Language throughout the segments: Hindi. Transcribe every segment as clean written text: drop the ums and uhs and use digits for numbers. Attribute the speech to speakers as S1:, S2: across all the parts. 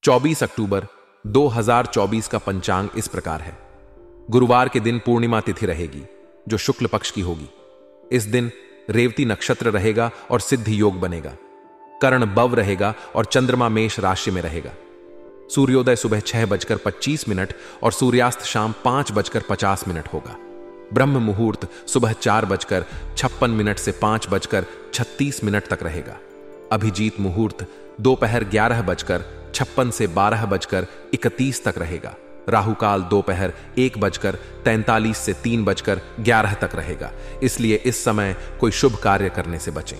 S1: 24 अक्टूबर 2024 का पंचांग इस प्रकार है। गुरुवार के दिन पूर्णिमा तिथि रहेगी जो शुक्ल पक्ष की होगी। इस दिन रेवती नक्षत्र रहेगा और सिद्धि योग बनेगा। कर्ण बव रहेगा और चंद्रमा मेष राशि में रहेगा। सूर्योदय सुबह 6:25 और सूर्यास्त शाम 5:50 होगा। ब्रह्म मुहूर्त सुबह 4:56 से 5:36 तक रहेगा। अभिजीत मुहूर्त दोपहर 11:56 से 12:31 तक रहेगा। राहुकाल दोपहर 1:43 से 3:11 तक रहेगा, इसलिए इस समय कोई शुभ कार्य करने से बचें।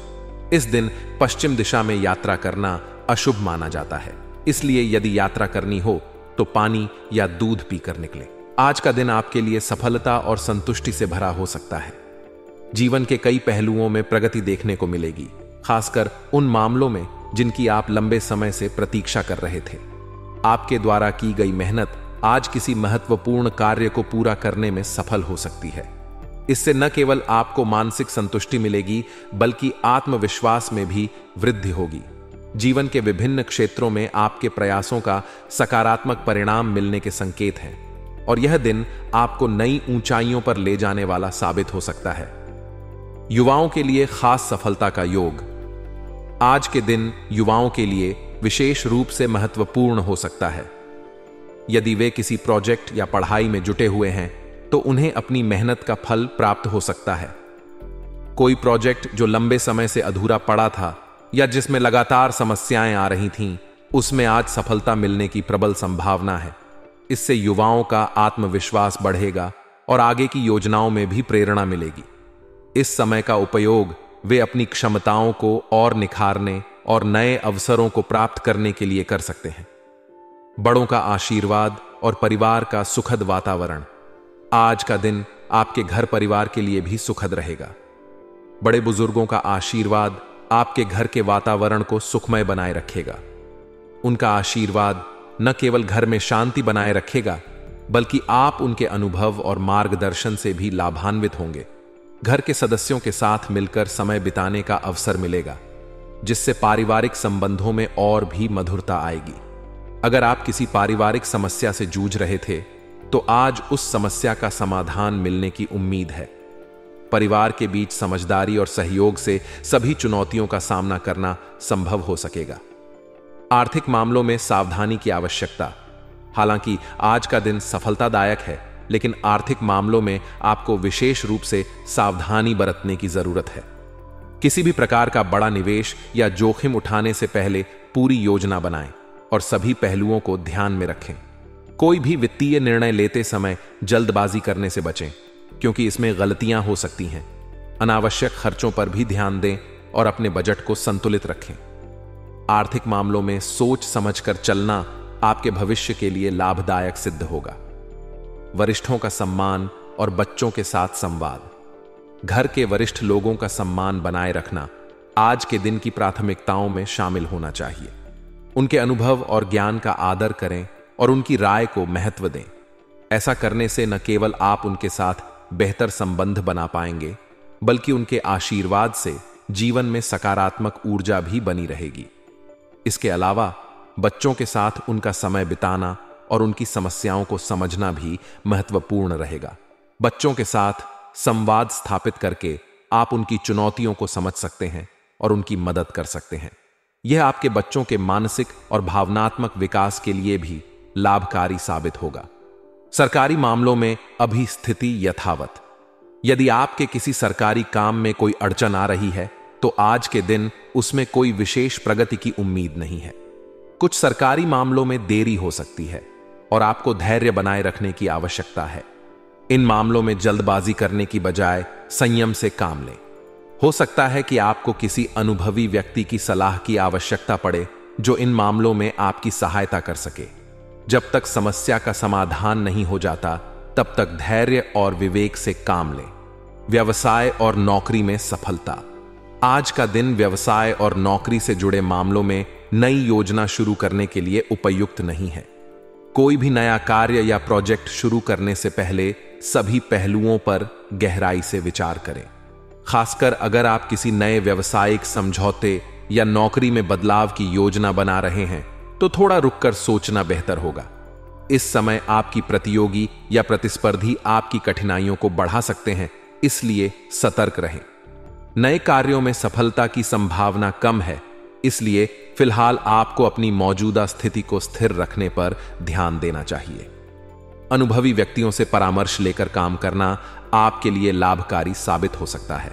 S1: इस दिन पश्चिम दिशा में यात्रा करना अशुभ माना जाता है, इसलिए यदि यात्रा करनी हो तो पानी या दूध पीकर निकलें। आज का दिन आपके लिए सफलता और संतुष्टि से भरा हो सकता है। जीवन के कई पहलुओं में प्रगति देखने को मिलेगी, खासकर उन मामलों में जिनकी आप लंबे समय से प्रतीक्षा कर रहे थे। आपके द्वारा की गई मेहनत आज किसी महत्वपूर्ण कार्य को पूरा करने में सफल हो सकती है। इससे न केवल आपको मानसिक संतुष्टि मिलेगी, बल्कि आत्मविश्वास में भी वृद्धि होगी। जीवन के विभिन्न क्षेत्रों में आपके प्रयासों का सकारात्मक परिणाम मिलने के संकेत हैं और यह दिन आपको नई ऊंचाइयों पर ले जाने वाला साबित हो सकता है। युवाओं के लिए खास सफलता का योग। आज के दिन युवाओं के लिए विशेष रूप से महत्वपूर्ण हो सकता है। यदि वे किसी प्रोजेक्ट या पढ़ाई में जुटे हुए हैं तो उन्हें अपनी मेहनत का फल प्राप्त हो सकता है। कोई प्रोजेक्ट जो लंबे समय से अधूरा पड़ा था या जिसमें लगातार समस्याएं आ रही थीं, उसमें आज सफलता मिलने की प्रबल संभावना है। इससे युवाओं का आत्मविश्वास बढ़ेगा और आगे की योजनाओं में भी प्रेरणा मिलेगी। इस समय का उपयोग वे अपनी क्षमताओं को और निखारने और नए अवसरों को प्राप्त करने के लिए कर सकते हैं। बड़ों का आशीर्वाद और परिवार का सुखद वातावरण। आज का दिन आपके घर परिवार के लिए भी सुखद रहेगा। बड़े बुजुर्गों का आशीर्वाद आपके घर के वातावरण को सुखमय बनाए रखेगा। उनका आशीर्वाद न केवल घर में शांति बनाए रखेगा, बल्कि आप उनके अनुभव और मार्गदर्शन से भी लाभान्वित होंगे। घर के सदस्यों के साथ मिलकर समय बिताने का अवसर मिलेगा, जिससे पारिवारिक संबंधों में और भी मधुरता आएगी। अगर आप किसी पारिवारिक समस्या से जूझ रहे थे तो आज उस समस्या का समाधान मिलने की उम्मीद है। परिवार के बीच समझदारी और सहयोग से सभी चुनौतियों का सामना करना संभव हो सकेगा। आर्थिक मामलों में सावधानी की आवश्यकता। हालांकि आज का दिन सफलतादायक है, लेकिन आर्थिक मामलों में आपको विशेष रूप से सावधानी बरतने की जरूरत है। किसी भी प्रकार का बड़ा निवेश या जोखिम उठाने से पहले पूरी योजना बनाएं और सभी पहलुओं को ध्यान में रखें। कोई भी वित्तीय निर्णय लेते समय जल्दबाजी करने से बचें, क्योंकि इसमें गलतियां हो सकती हैं। अनावश्यक खर्चों पर भी ध्यान दें और अपने बजट को संतुलित रखें। आर्थिक मामलों में सोच समझकर चलना आपके भविष्य के लिए लाभदायक सिद्ध होगा। वरिष्ठों का सम्मान और बच्चों के साथ संवाद। घर के वरिष्ठ लोगों का सम्मान बनाए रखना आज के दिन की प्राथमिकताओं में शामिल होना चाहिए। उनके अनुभव और ज्ञान का आदर करें और उनकी राय को महत्व दें। ऐसा करने से न केवल आप उनके साथ बेहतर संबंध बना पाएंगे, बल्कि उनके आशीर्वाद से जीवन में सकारात्मक ऊर्जा भी बनी रहेगी। इसके अलावा बच्चों के साथ उनका समय बिताना और उनकी समस्याओं को समझना भी महत्वपूर्ण रहेगा। बच्चों के साथ संवाद स्थापित करके आप उनकी चुनौतियों को समझ सकते हैं और उनकी मदद कर सकते हैं। यह आपके बच्चों के मानसिक और भावनात्मक विकास के लिए भी लाभकारी साबित होगा। सरकारी मामलों में अभी स्थिति यथावत। यदि आपके किसी सरकारी काम में कोई अड़चन आ रही है तो आज के दिन उसमें कोई विशेष प्रगति की उम्मीद नहीं है। कुछ सरकारी मामलों में देरी हो सकती है और आपको धैर्य बनाए रखने की आवश्यकता है। इन मामलों में जल्दबाजी करने की बजाय संयम से काम लें। हो सकता है कि आपको किसी अनुभवी व्यक्ति की सलाह की आवश्यकता पड़े जो इन मामलों में आपकी सहायता कर सके। जब तक समस्या का समाधान नहीं हो जाता, तब तक धैर्य और विवेक से काम लें। व्यवसाय और नौकरी में सफलता। आज का दिन व्यवसाय और नौकरी से जुड़े मामलों में नई योजना शुरू करने के लिए उपयुक्त नहीं है। कोई भी नया कार्य या प्रोजेक्ट शुरू करने से पहले सभी पहलुओं पर गहराई से विचार करें। खासकर अगर आप किसी नए व्यवसायिक समझौते या नौकरी में बदलाव की योजना बना रहे हैं तो थोड़ा रुककर सोचना बेहतर होगा। इस समय आपकी प्रतियोगी या प्रतिस्पर्धी आपकी कठिनाइयों को बढ़ा सकते हैं, इसलिए सतर्क रहें। नए कार्यों में सफलता की संभावना कम है, इसलिए फिलहाल आपको अपनी मौजूदा स्थिति को स्थिर रखने पर ध्यान देना चाहिए। अनुभवी व्यक्तियों से परामर्श लेकर काम करना आपके लिए लाभकारी साबित हो सकता है।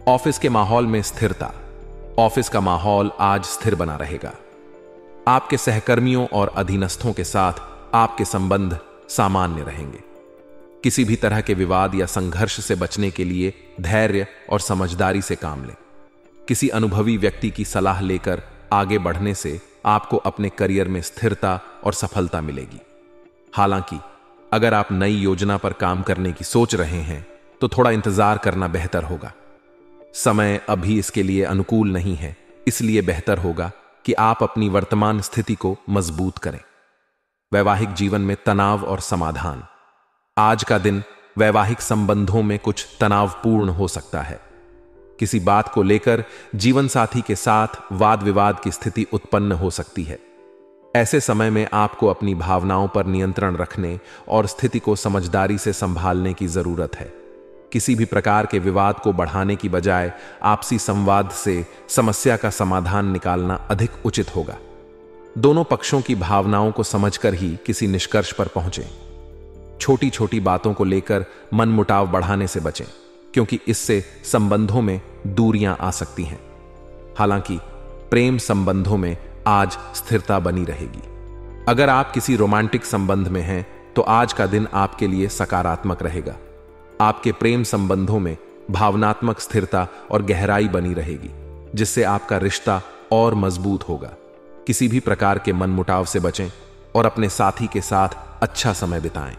S1: ऑफिस के माहौल में स्थिरता। ऑफिस का माहौल आज स्थिर बना रहेगा। आपके सहकर्मियों और अधीनस्थों के साथ आपके संबंध सामान्य रहेंगे। किसी भी तरह के विवाद या संघर्ष से बचने के लिए धैर्य और समझदारी से काम लें। किसी अनुभवी व्यक्ति की सलाह लेकर आगे बढ़ने से आपको अपने करियर में स्थिरता और सफलता मिलेगी। हालांकि अगर आप नई योजना पर काम करने की सोच रहे हैं तो थोड़ा इंतजार करना बेहतर होगा। समय अभी इसके लिए अनुकूल नहीं है, इसलिए बेहतर होगा कि आप अपनी वर्तमान स्थिति को मजबूत करें। वैवाहिक जीवन में तनाव और समाधान। आज का दिन वैवाहिक संबंधों में कुछ तनावपूर्ण हो सकता है। किसी बात को लेकर जीवन साथी के साथ वाद विवाद की स्थिति उत्पन्न हो सकती है। ऐसे समय में आपको अपनी भावनाओं पर नियंत्रण रखने और स्थिति को समझदारी से संभालने की जरूरत है। किसी भी प्रकार के विवाद को बढ़ाने की बजाय आपसी संवाद से समस्या का समाधान निकालना अधिक उचित होगा। दोनों पक्षों की भावनाओं को समझकर ही किसी निष्कर्ष पर पहुंचें। छोटी छोटी बातों को लेकर मनमुटाव बढ़ाने से बचें, क्योंकि इससे संबंधों में दूरियां आ सकती हैं। हालांकि प्रेम संबंधों में आज स्थिरता बनी रहेगी। अगर आप किसी रोमांटिक संबंध में हैं तो आज का दिन आपके लिए सकारात्मक रहेगा। आपके प्रेम संबंधों में भावनात्मक स्थिरता और गहराई बनी रहेगी, जिससे आपका रिश्ता और मजबूत होगा। किसी भी प्रकार के मनमुटाव से बचें और अपने साथी के साथ अच्छा समय बिताएं।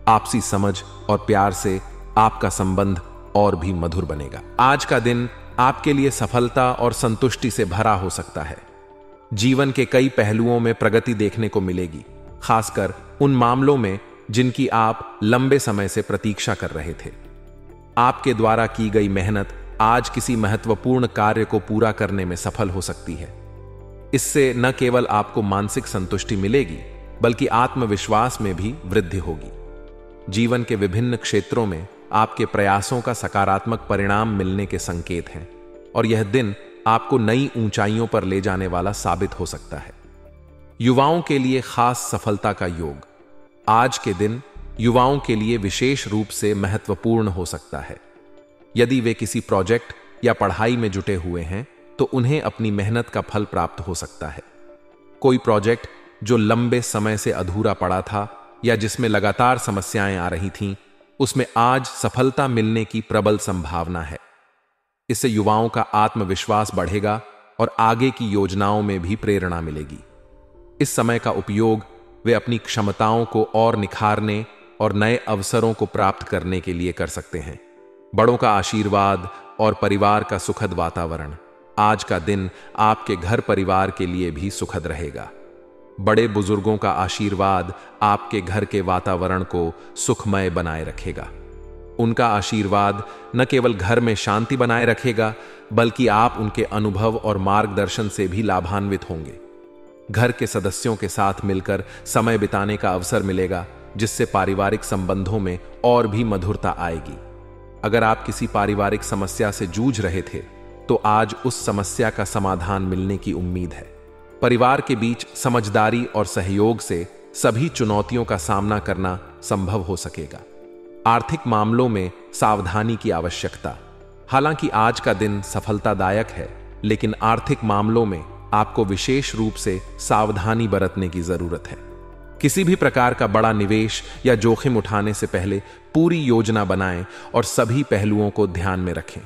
S1: आपसी समझ और प्यार से आपका संबंध और भी मधुर बनेगा। आज का दिन आपके लिए सफलता और संतुष्टि से भरा हो सकता है। जीवन के कई पहलुओं में प्रगति देखने को मिलेगी, खासकर उन मामलों में जिनकी आप लंबे समय से प्रतीक्षा कर रहे थे। आपके द्वारा की गई मेहनत आज किसी महत्वपूर्ण कार्य को पूरा करने में सफल हो सकती है। इससे न केवल आपको मानसिक संतुष्टि मिलेगी, बल्कि आत्मविश्वास में भी वृद्धि होगी। जीवन के विभिन्न क्षेत्रों में आपके प्रयासों का सकारात्मक परिणाम मिलने के संकेत हैं और यह दिन आपको नई ऊंचाइयों पर ले जाने वाला साबित हो सकता है। युवाओं के लिए खास सफलता का योग। आज के दिन युवाओं के लिए विशेष रूप से महत्वपूर्ण हो सकता है। यदि वे किसी प्रोजेक्ट या पढ़ाई में जुटे हुए हैं तो उन्हें अपनी मेहनत का फल प्राप्त हो सकता है। कोई प्रोजेक्ट जो लंबे समय से अधूरा पड़ा था या जिसमें लगातार समस्याएं आ रही थीं, उसमें आज सफलता मिलने की प्रबल संभावना है। इससे युवाओं का आत्मविश्वास बढ़ेगा और आगे की योजनाओं में भी प्रेरणा मिलेगी। इस समय का उपयोग वे अपनी क्षमताओं को और निखारने और नए अवसरों को प्राप्त करने के लिए कर सकते हैं। बड़ों का आशीर्वाद और परिवार का सुखद वातावरण। आज का दिन आपके घर परिवार के लिए भी सुखद रहेगा। बड़े बुजुर्गों का आशीर्वाद आपके घर के वातावरण को सुखमय बनाए रखेगा। उनका आशीर्वाद न केवल घर में शांति बनाए रखेगा, बल्कि आप उनके अनुभव और मार्गदर्शन से भी लाभान्वित होंगे। घर के सदस्यों के साथ मिलकर समय बिताने का अवसर मिलेगा, जिससे पारिवारिक संबंधों में और भी मधुरता आएगी। अगर आप किसी पारिवारिक समस्या से जूझ रहे थे तो आज उस समस्या का समाधान मिलने की उम्मीद है। परिवार के बीच समझदारी और सहयोग से सभी चुनौतियों का सामना करना संभव हो सकेगा। आर्थिक मामलों में सावधानी की आवश्यकता। हालांकि आज का दिन सफलतादायक है, लेकिन आर्थिक मामलों में आपको विशेष रूप से सावधानी बरतने की जरूरत है। किसी भी प्रकार का बड़ा निवेश या जोखिम उठाने से पहले पूरी योजना बनाएं और सभी पहलुओं को ध्यान में रखें।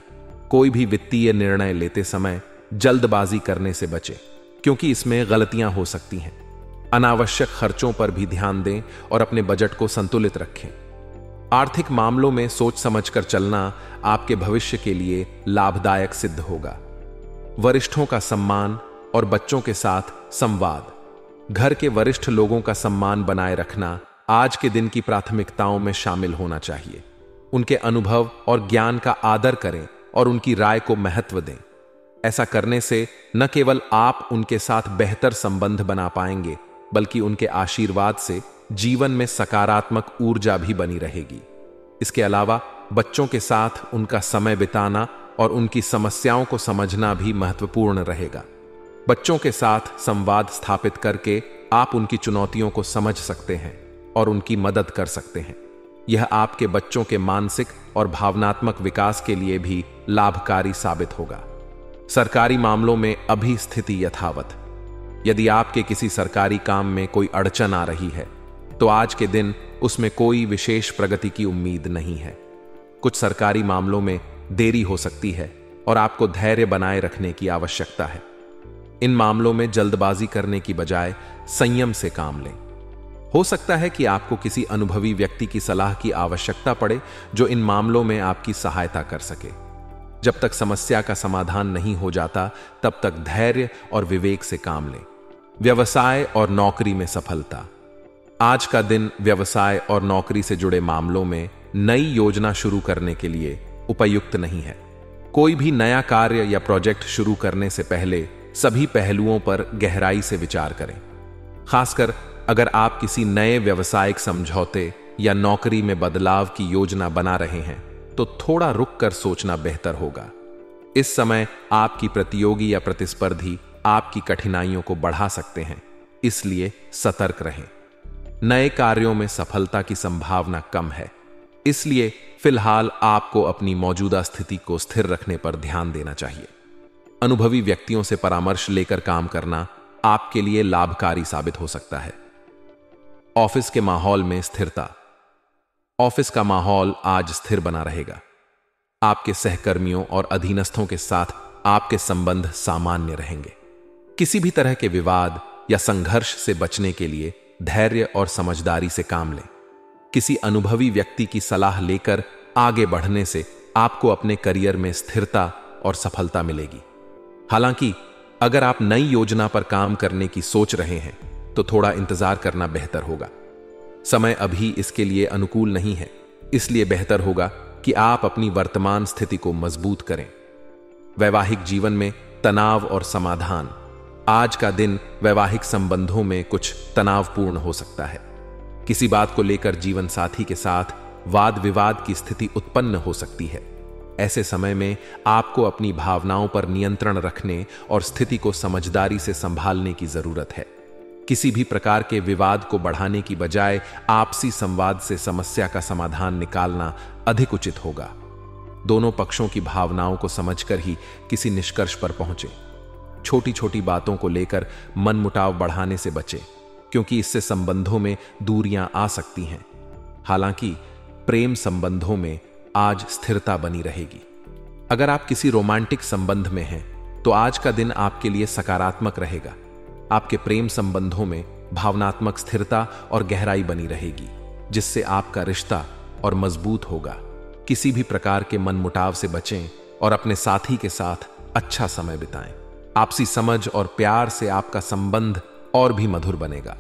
S1: कोई भी वित्तीय निर्णय लेते समय जल्दबाजी करने से बचें, क्योंकि इसमें गलतियां हो सकती हैं। अनावश्यक खर्चों पर भी ध्यान दें और अपने बजट को संतुलित रखें। आर्थिक मामलों में सोच समझकर चलना आपके भविष्य के लिए लाभदायक सिद्ध होगा। वरिष्ठों का सम्मान और बच्चों के साथ संवाद। घर के वरिष्ठ लोगों का सम्मान बनाए रखना आज के दिन की प्राथमिकताओं में शामिल होना चाहिए। उनके अनुभव और ज्ञान का आदर करें और उनकी राय को महत्व दें। ऐसा करने से न केवल आप उनके साथ बेहतर संबंध बना पाएंगे, बल्कि उनके आशीर्वाद से जीवन में सकारात्मक ऊर्जा भी बनी रहेगी। इसके अलावा बच्चों के साथ उनका समय बिताना और उनकी समस्याओं को समझना भी महत्वपूर्ण रहेगा। बच्चों के साथ संवाद स्थापित करके आप उनकी चुनौतियों को समझ सकते हैं और उनकी मदद कर सकते हैं। यह आपके बच्चों के मानसिक और भावनात्मक विकास के लिए भी लाभकारी साबित होगा। सरकारी मामलों में अभी स्थिति यथावत। यदि आपके किसी सरकारी काम में कोई अड़चन आ रही है, तो आज के दिन उसमें कोई विशेष प्रगति की उम्मीद नहीं है। कुछ सरकारी मामलों में देरी हो सकती है और आपको धैर्य बनाए रखने की आवश्यकता है। इन मामलों में जल्दबाजी करने की बजाय संयम से काम लें। हो सकता है कि आपको किसी अनुभवी व्यक्ति की सलाह की आवश्यकता पड़े जो इन मामलों में आपकी सहायता कर सके। जब तक समस्या का समाधान नहीं हो जाता, तब तक धैर्य और विवेक से काम लें। व्यवसाय और नौकरी में सफलता। आज का दिन व्यवसाय और नौकरी से जुड़े मामलों में नई योजना शुरू करने के लिए उपयुक्त नहीं है। कोई भी नया कार्य या प्रोजेक्ट शुरू करने से पहले सभी पहलुओं पर गहराई से विचार करें। खासकर अगर आप किसी नए व्यावसायिक समझौते या नौकरी में बदलाव की योजना बना रहे हैं, तो थोड़ा रुक कर सोचना बेहतर होगा। इस समय आपकी प्रतियोगी या प्रतिस्पर्धी आपकी कठिनाइयों को बढ़ा सकते हैं, इसलिए सतर्क रहें। नए कार्यों में सफलता की संभावना कम है, इसलिए फिलहाल आपको अपनी मौजूदा स्थिति को स्थिर रखने पर ध्यान देना चाहिए। अनुभवी व्यक्तियों से परामर्श लेकर काम करना आपके लिए लाभकारी साबित हो सकता है। ऑफिस के माहौल में स्थिरता। ऑफिस का माहौल आज स्थिर बना रहेगा। आपके सहकर्मियों और अधीनस्थों के साथ आपके संबंध सामान्य रहेंगे। किसी भी तरह के विवाद या संघर्ष से बचने के लिए धैर्य और समझदारी से काम लें। किसी अनुभवी व्यक्ति की सलाह लेकर आगे बढ़ने से आपको अपने करियर में स्थिरता और सफलता मिलेगी। हालांकि अगर आप नई योजना पर काम करने की सोच रहे हैं, तो थोड़ा इंतजार करना बेहतर होगा। समय अभी इसके लिए अनुकूल नहीं है, इसलिए बेहतर होगा कि आप अपनी वर्तमान स्थिति को मजबूत करें। वैवाहिक जीवन में तनाव और समाधान। आज का दिन वैवाहिक संबंधों में कुछ तनावपूर्ण हो सकता है। किसी बात को लेकर जीवन साथी के साथ वाद विवाद की स्थिति उत्पन्न हो सकती है। ऐसे समय में आपको अपनी भावनाओं पर नियंत्रण रखने और स्थिति को समझदारी से संभालने की जरूरत है। किसी भी प्रकार के विवाद को बढ़ाने की बजाय आपसी संवाद से समस्या का समाधान निकालना अधिक उचित होगा। दोनों पक्षों की भावनाओं को समझकर ही किसी निष्कर्ष पर पहुंचे। छोटी छोटी बातों को लेकर मनमुटाव बढ़ाने से बचें, क्योंकि इससे संबंधों में दूरियां आ सकती हैं। हालांकि प्रेम संबंधों में आज स्थिरता बनी रहेगी। अगर आप किसी रोमांटिक संबंध में हैं, तो आज का दिन आपके लिए सकारात्मक रहेगा। आपके प्रेम संबंधों में भावनात्मक स्थिरता और गहराई बनी रहेगी, जिससे आपका रिश्ता और मजबूत होगा। किसी भी प्रकार के मनमुटाव से बचें और अपने साथी के साथ अच्छा समय बिताएं। आपसी समझ और प्यार से आपका संबंध और भी मधुर बनेगा।